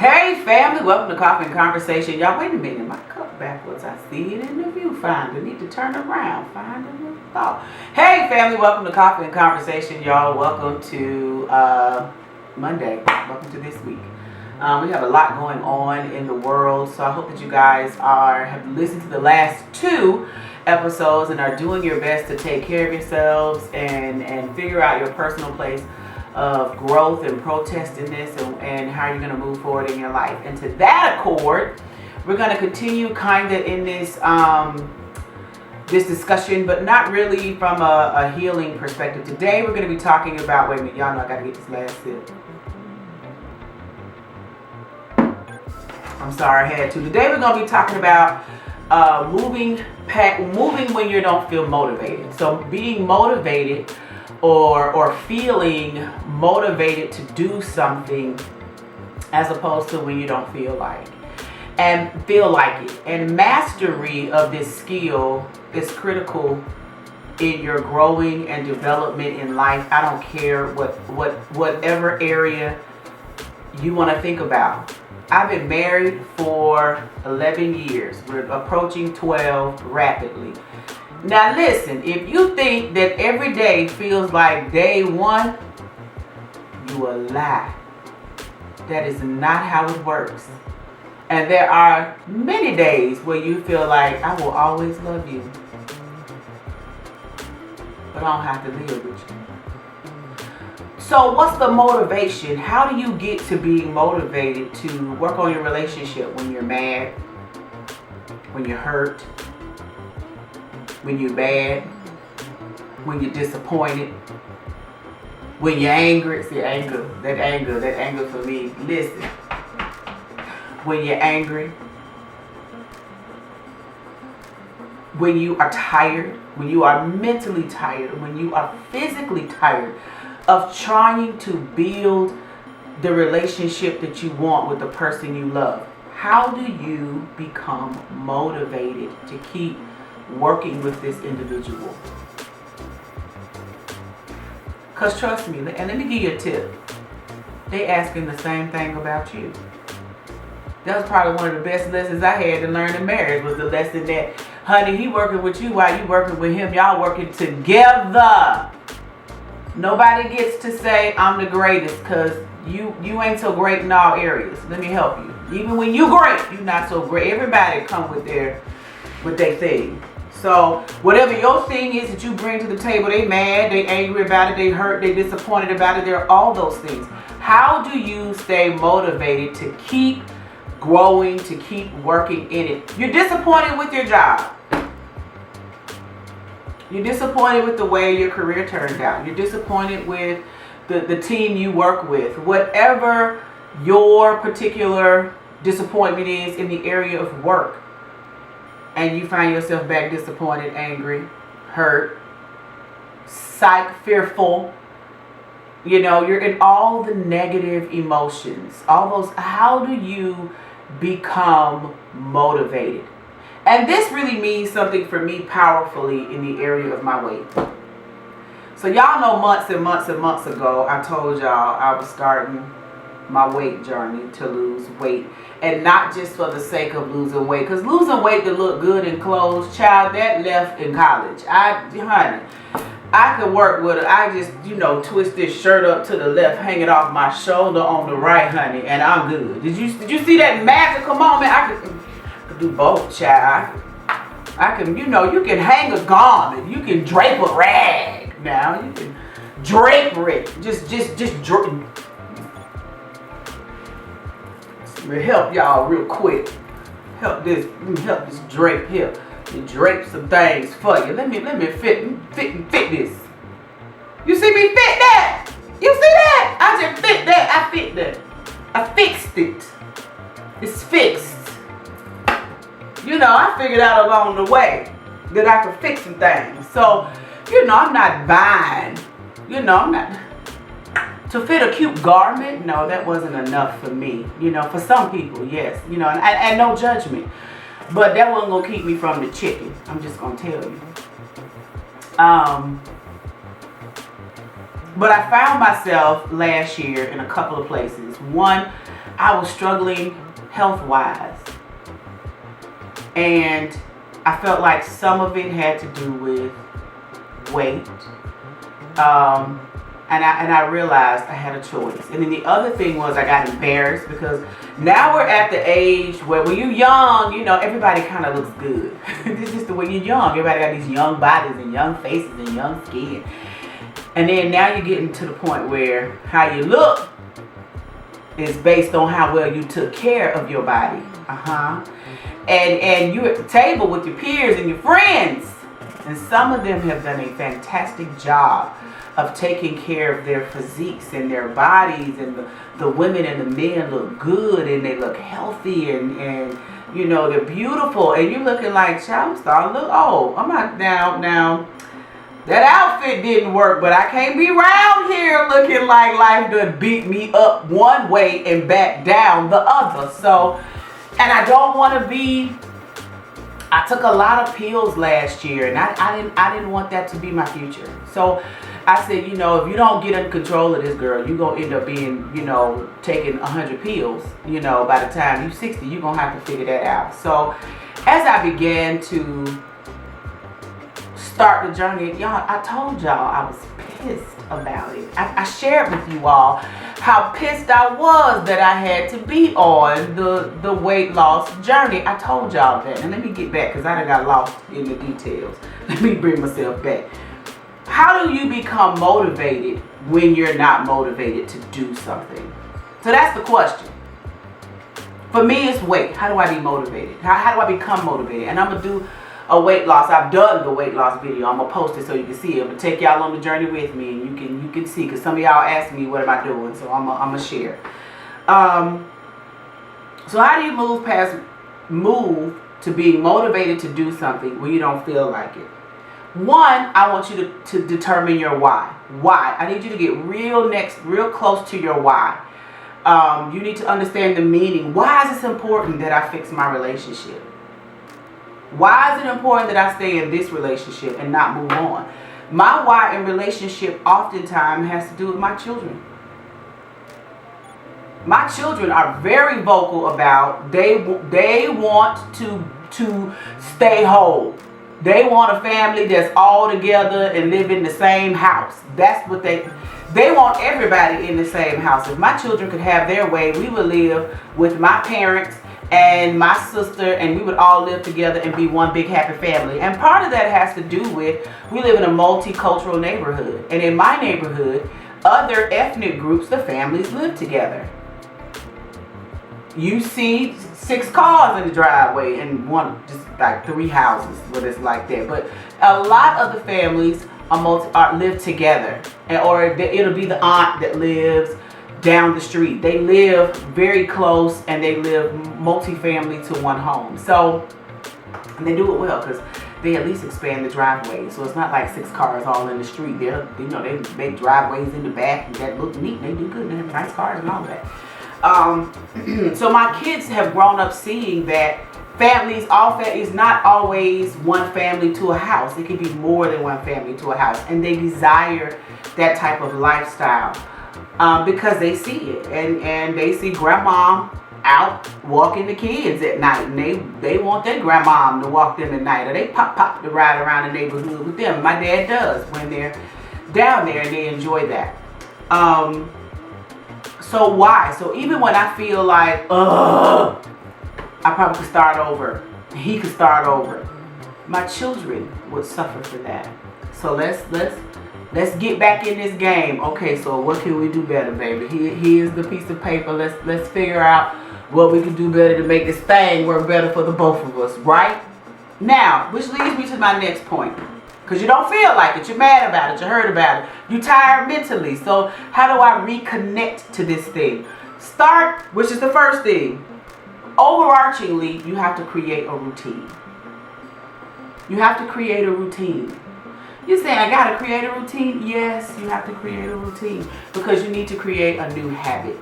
Hey family, welcome to Coffee and Conversation. Y'all, wait a minute, my cup backwards. I see it in the viewfinder. Need to turn around, find a little thought. Hey family, welcome to Coffee and Conversation, y'all. Welcome to Monday. Welcome to this week. We have a lot going on in the world, so I hope that you guys have listened to the last two episodes and are doing your best to take care of yourselves and figure out your personal place of growth and protestingness and how you're going to move forward in your life. And to that accord, we're going to continue kind of in this this discussion, but not really from a healing perspective. Today we're going to be talking about, wait a minute, y'all know I got to get this last sip. I'm sorry, I had to. Today we're going to be talking about moving when you don't feel motivated. So being motivated or feeling motivated to do something as opposed to when you don't feel like it. And mastery of this skill is critical in your growing and development in life. I don't care whatever area you want to think about. I've been married for 11 years. We're approaching 12 rapidly. Now listen, if you think that every day feels like day one, you a lie. That is not how it works. And there are many days where you feel like I will always love you, but I don't have to live with you. So what's the motivation? How do you get to being motivated to work on your relationship when you're mad, when you're hurt, when you're bad, when you're disappointed, when you're angry? See, that anger for me. Listen, when you're angry, when you are tired, when you are mentally tired, when you are physically tired of trying to build the relationship that you want with the person you love. How do you become motivated to keep working with this individual? Because trust me, and let me give you a tip. They asking the same thing about you. That was probably one of the best lessons I had to learn in marriage, was the lesson that, honey, he working with you while you working with him. Y'all working together. Nobody gets to say I'm the greatest, because you ain't so great in all areas. Let me help you. Even when you great, you're not so great. Everybody come with their thing. So whatever your thing is that you bring to the table, they mad, they angry about it, they hurt, they disappointed about it. They're all those things. How do you stay motivated to keep growing, to keep working in it? You're disappointed with your job. You're disappointed with the way your career turned out. You're disappointed with the team you work with. Whatever your particular disappointment is in the area of work, and you find yourself back disappointed, angry, hurt, fearful, you're in all the negative emotions, all those. How do you become motivated? And this really means something for me powerfully in the area of my weight. So y'all know months and months and months ago, I told y'all I was starting my weight journey to lose weight. And not just for the sake of losing weight. Because losing weight to look good in clothes, child, that left in college. I could work with it. I just, twist this shirt up to the left, hang it off my shoulder on the right, honey, and I'm good. Did you see that magical moment? I could do both, child. I can, you can hang a garment. You can drape a rag now. You can drape it. Just drape. Let me help y'all real quick. Help this drape here. And drape some things for you. Let me fit this. You see me fit that? You see that? I just fit that. I fit that. I fixed it. It's fixed. I figured out along the way that I could fix some things. So, I'm not buying. I'm not. To fit a cute garment, no, that wasn't enough for me. For some people, yes. And no judgment. But that wasn't going to keep me from the chicken. I'm just going to tell you. But I found myself last year in a couple of places. One, I was struggling health-wise. And I felt like some of it had to do with weight. And I realized I had a choice. And then the other thing was I got embarrassed because now we're at the age where when you're young, you know, everybody kind of looks good. This is just the way you're young. Everybody got these young bodies and young faces and young skin. And then now you're getting to the point where how you look is based on how well you took care of your body. And you're at the table with your peers and your friends. And some of them have done a fantastic job of taking care of their physiques and their bodies, and the women and the men look good and they look healthy and you know, they're beautiful, and you're looking like, child, I'm starting to look old. I'm not now. That outfit didn't work, but I can't be around here looking like life done beat me up one way and back down the other. So, and I don't want to be. I took a lot of pills last year, and I didn't want that to be my future. So I said, you know, if you don't get in control of this, girl, you're going to end up being, you know, taking 100 pills. You know, by the time you're 60, you're going to have to figure that out. So as I began to start the journey, y'all, I told y'all I was pissed about it. I shared with you all how pissed I was that I had to be on the weight loss journey. I told y'all that. And let me get back because I done got lost in the details. Let me bring myself back. How do you become motivated when you're not motivated to do something? So that's the question. For me, it's weight. How do I be motivated? How do I become motivated? And I'm going to do a weight loss. I've done the weight loss video. I'm going to post it so you can see it. I'm going to take y'all on the journey with me, and you can see, because some of y'all asked me what am I doing, so I'm going to share. So how do you move to being motivated to do something when you don't feel like it? One, I want you to determine your why. Why? I need you to get real close to your why. You need to understand the meaning. Why is it important that I fix my relationship? Why is it important that I stay in this relationship and not move on? My why in relationship oftentimes has to do with my children. My children are very vocal about they want to stay whole. They want a family that's all together and live in the same house. That's what they want, everybody in the same house. If my children could have their way, we would live with my parents and my sister, and we would all live together and be one big happy family. And part of that has to do with, we live in a multicultural neighborhood. And in my neighborhood, other ethnic groups, the families live together. You see 6 cars in the driveway and just like 3 houses where it's like that. But a lot of the families live together, or it'll be the aunt that lives down the street. They live very close, and they live multi-family to one home. So, and they do it well because they at least expand the driveway. So it's not like 6 cars all in the street. They make driveways in the back that look neat. They do good. They have nice cars and all of that. So my kids have grown up seeing that all families, not always one family to a house. It could be more than one family to a house, and they desire that type of lifestyle because they see it, and they see grandma out walking the kids at night, and they want their grandma to walk them at night, or they pop to ride around the neighborhood with them. My dad does when they're down there, and they enjoy that. So why? So even when I feel like, I probably could start over, he could start over, my children would suffer for that. So let's get back in this game. Okay, so what can we do better, baby? Here's the piece of paper. Let's figure out what we can do better to make this thing work better for the both of us, right? Now, which leads me to my next point. Because you don't feel like it. You're mad about it. You heard about it. You're tired mentally. So how do I reconnect to this thing? Which is the first thing. Overarchingly, you have to create a routine. You have to create a routine. You're saying, I got to create a routine? Yes, you have to create a routine. Because you need to create a new habit.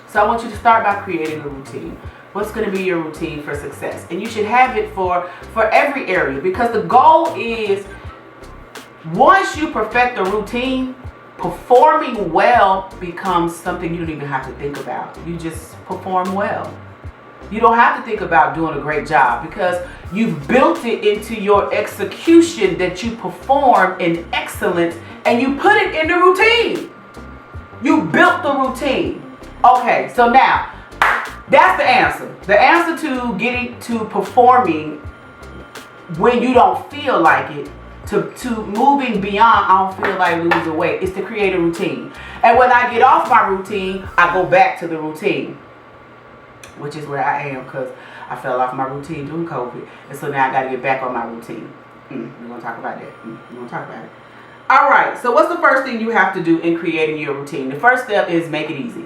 So I want you to start by creating a routine. What's going to be your routine for success? And you should have it for every area, because the goal is, once you perfect a routine, Performing well becomes something you don't even have to think about. You just perform well. You don't have to think about doing a great job because you've built it into your execution that you perform in excellence and you put it in the routine. You built the routine. Okay, so now that's the answer. The answer to getting to performing when you don't feel like it, to moving beyond I don't feel like losing weight, is to create a routine. And when I get off my routine, I go back to the routine, which is where I am because I fell off my routine during COVID. And so now I got to get back on my routine. We're going to talk about that. We're going to talk about it. All right. So what's the first thing you have to do in creating your routine? The first step is make it easy.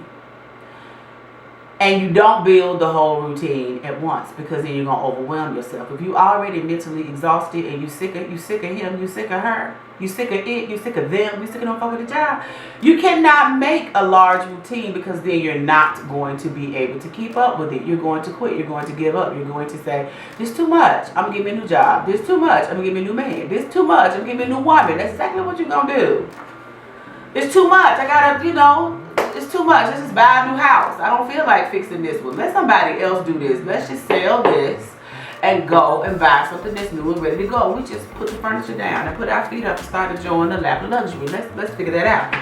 And you don't build the whole routine at once because then you're going to overwhelm yourself. If you already mentally exhausted and you sick of him, you sick of her, you sick of it, you sick of them, you sick of them fucking the job, you cannot make a large routine because then you're not going to be able to keep up with it. You're going to quit. You're going to give up. You're going to say, this is too much. I'm going to give me a new job. This is too much. I'm going to give me a new man. This is too much. I'm going to give me a new woman. That's exactly what you're going to do. It's too much. I got to, it's too much. Let's just buy a new house. I don't feel like fixing this one. Let somebody else do this. Let's just sell this and go and buy something that's new and ready to go. We just put the furniture down and put our feet up and start enjoying the lap of luxury. Let's figure that out.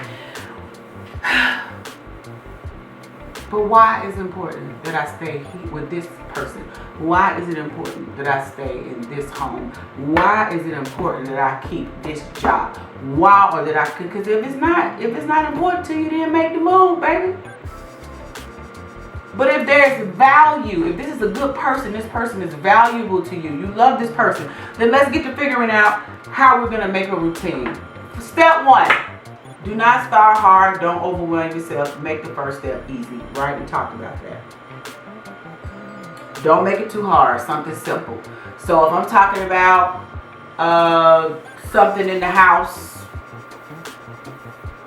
But why is it important that I stay with this person? Why is it important that I stay in this home? Why is it important that I keep this job? Why, or that I could? Because if it's not important to you, then make the move, baby. But if there's value, if this is a good person, this person is valuable to you, you love this person, then let's get to figuring out how we're gonna make a routine. Step one. Do not start hard. Don't overwhelm yourself. Make the first step easy. Right? We talked about that. Don't make it too hard. Something simple. So if I'm talking about something in the house,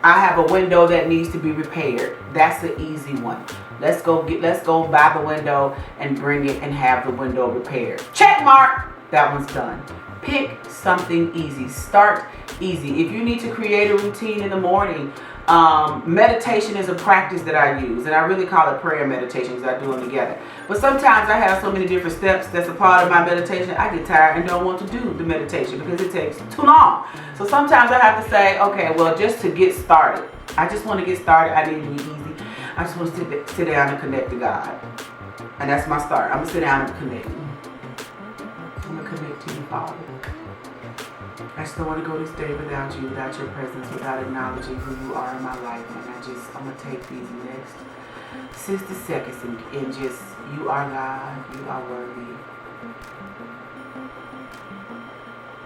I have a window that needs to be repaired. That's the easy one. Let's go buy the window and bring it and have the window repaired. Check mark. That one's done. Pick something easy. Start easy. If you need to create a routine in the morning, meditation is a practice that I use, and I really call it prayer meditation because I do them together. But sometimes I have so many different steps that's a part of my meditation, I get tired and don't want to do the meditation because it takes too long. So sometimes I have to say, okay, well, just to get started, I just want to get started. I need to be easy. I just want to sit down and connect to God. And that's my start. I'm going to sit down and connect. I'm going to connect to you, Father. I just don't want to go this day without you, without your presence, without acknowledging who you are in my life. And I'm going to take these next 60 seconds and just, you are God, you are worthy.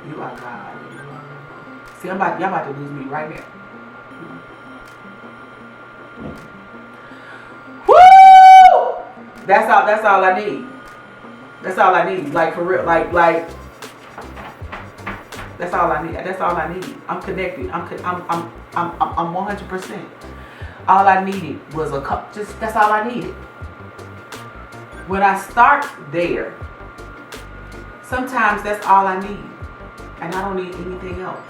You are God. You are worthy. See, y'all about to lose me right now. Woo! That's all I need. That's all I need. Like, for real, like. That's all I need. That's all I need. I'm connected. I'm 100%. All I needed was a cup. Just that's all I needed. When I start there, sometimes that's all I need, and I don't need anything else.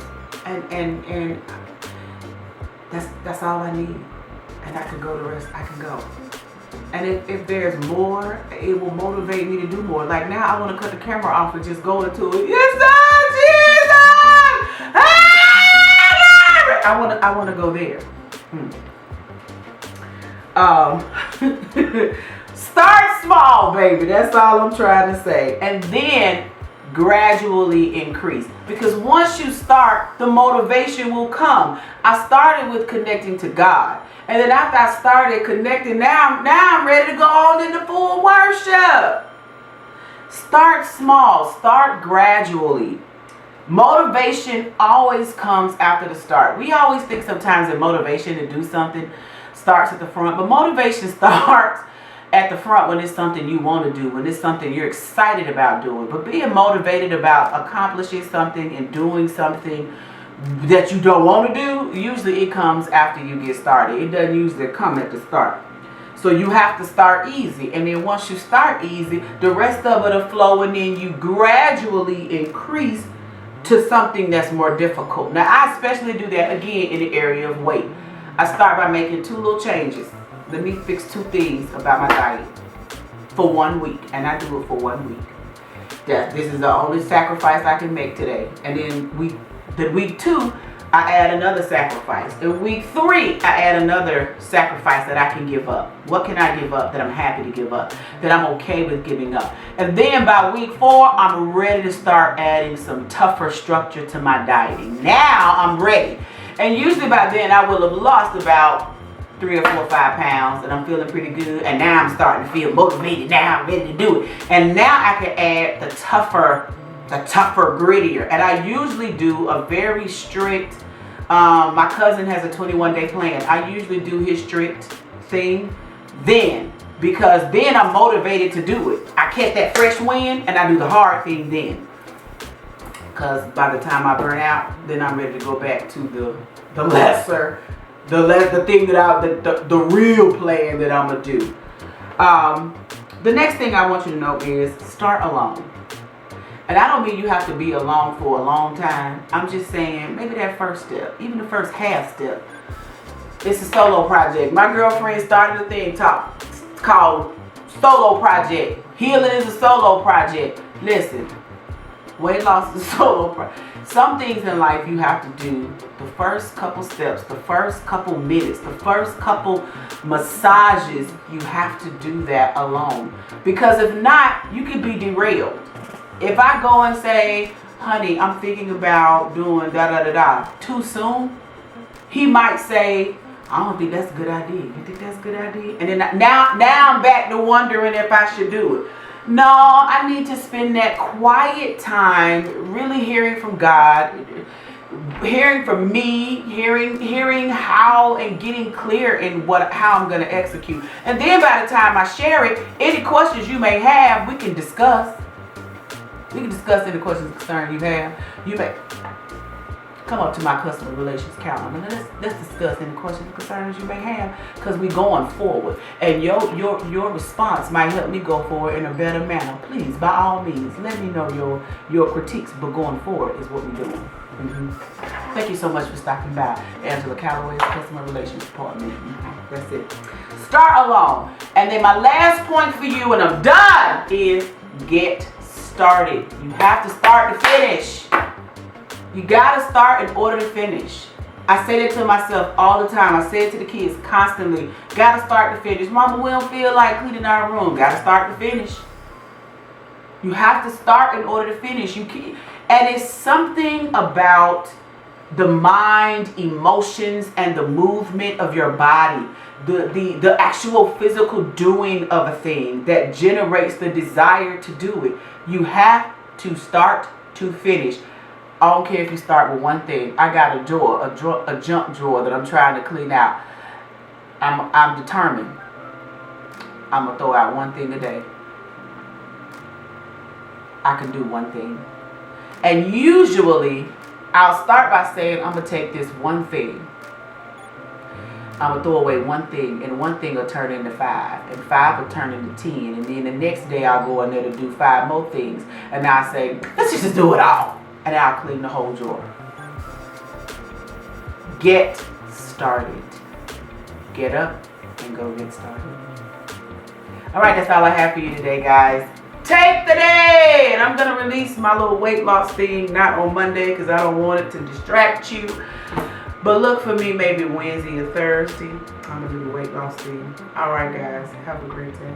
And that's all I need. And I can go the rest. I can go. And if there's more, it will motivate me to do more. Like now, I want to cut the camera off and just go into it. Yes, sir, Jesus! I want to go there. Start small, baby. That's all I'm trying to say. And then gradually increase. Because once you start, the motivation will come. I started with connecting to God. And then after I started connecting, now I'm ready to go on into full worship. Start small. Start gradually. Motivation always comes after the start. We always think sometimes that motivation to do something starts at the front. But motivation starts at the front when it's something you want to do, when it's something you're excited about doing. But being motivated about accomplishing something and doing something that you don't want to do, usually it comes after you get started. It doesn't usually come at the start. So you have to start easy. And then once you start easy, the rest of it will flow, and then you gradually increase to something that's more difficult. Now, I especially do that again in the area of weight. I start by making 2 little changes. Let me fix 2 things about my diet for 1 week, and I do it for 1 week. This is the only sacrifice I can make today. And then week 2, I add another sacrifice. In week 3, I add another sacrifice that I can give up. What can I give up that I'm happy to give up, that I'm okay with giving up? And then by week 4, I'm ready to start adding some tougher structure to my dieting. Now I'm ready. And usually by then I will have lost about 3 or 4 or 5 pounds, and I'm feeling pretty good. And now I'm starting to feel motivated. Now I'm ready to do it. And now I can add the tougher, grittier. And I usually do a very strict, my cousin has a 21-day plan. I usually do his strict thing then, because then I'm motivated to do it. I catch that fresh wind and I do the hard thing then. Because by the time I burn out, then I'm ready to go back to the thing that the real plan that I'm gonna do. The next thing I want you to know is start alone. And I don't mean you have to be alone for a long time. I'm just saying maybe that first step, even the first half step. It's a solo project. My girlfriend started a thing called Solo Project. Healing is a solo project. Listen, weight loss is a solo project. Some things in life you have to do the first couple steps, the first couple minutes, the first couple massages. You have to do that alone. Because if not, you could be derailed. If I go and say, honey, I'm thinking about doing da-da-da-da too soon, he might say, I don't think that's a good idea. You think that's a good idea? And then now I'm back to wondering if I should do it. No, I need to spend that quiet time really hearing from God, hearing from me, hearing how, and getting clear in how I'm going to execute. And then by the time I share it, any questions you may have, we can discuss. We can discuss any questions and concerns you have. You may come up to my customer relations calendar and let's discuss any questions and concerns you may have, because we're going forward. And your response might help me go forward in a better manner. Please, by all means, let me know your critiques, but going forward is what we're doing. Thank you so much for stopping by. Angela Callaway's Customer Relations Department. That's it. Start alone. And then my last point for you, and I'm done, is get started. You have to start to finish. You gotta start in order to finish. I say that to myself all the time. I say it to the kids constantly. Gotta start to finish. Mama, we don't feel like cleaning our room. Gotta start to finish. You have to start in order to finish. You can, and it's something about the mind, emotions, and the movement of your body. The actual physical doing of a thing that generates the desire to do it. You have to start to finish. I don't care if you start with one thing. I got a junk drawer that I'm trying to clean out. I'm determined. I'm gonna throw out one thing a day. I can do one thing. And usually I'll start by saying I'm gonna take this one thing. I'm going to throw away one thing, and one thing will turn into 5, and 5 will turn into 10, and then the next day I'll go in there to do 5 more things, and I'll say, let's just do it all, and I'll clean the whole drawer. Get started. Get up and go get started. All right, that's all I have for you today, guys. Take the day, and I'm going to release my little weight loss thing, not on Monday, because I don't want it to distract you. But look for me maybe Wednesday or Thursday. I'm going to do the weight loss thing. All right, guys. Have a great day.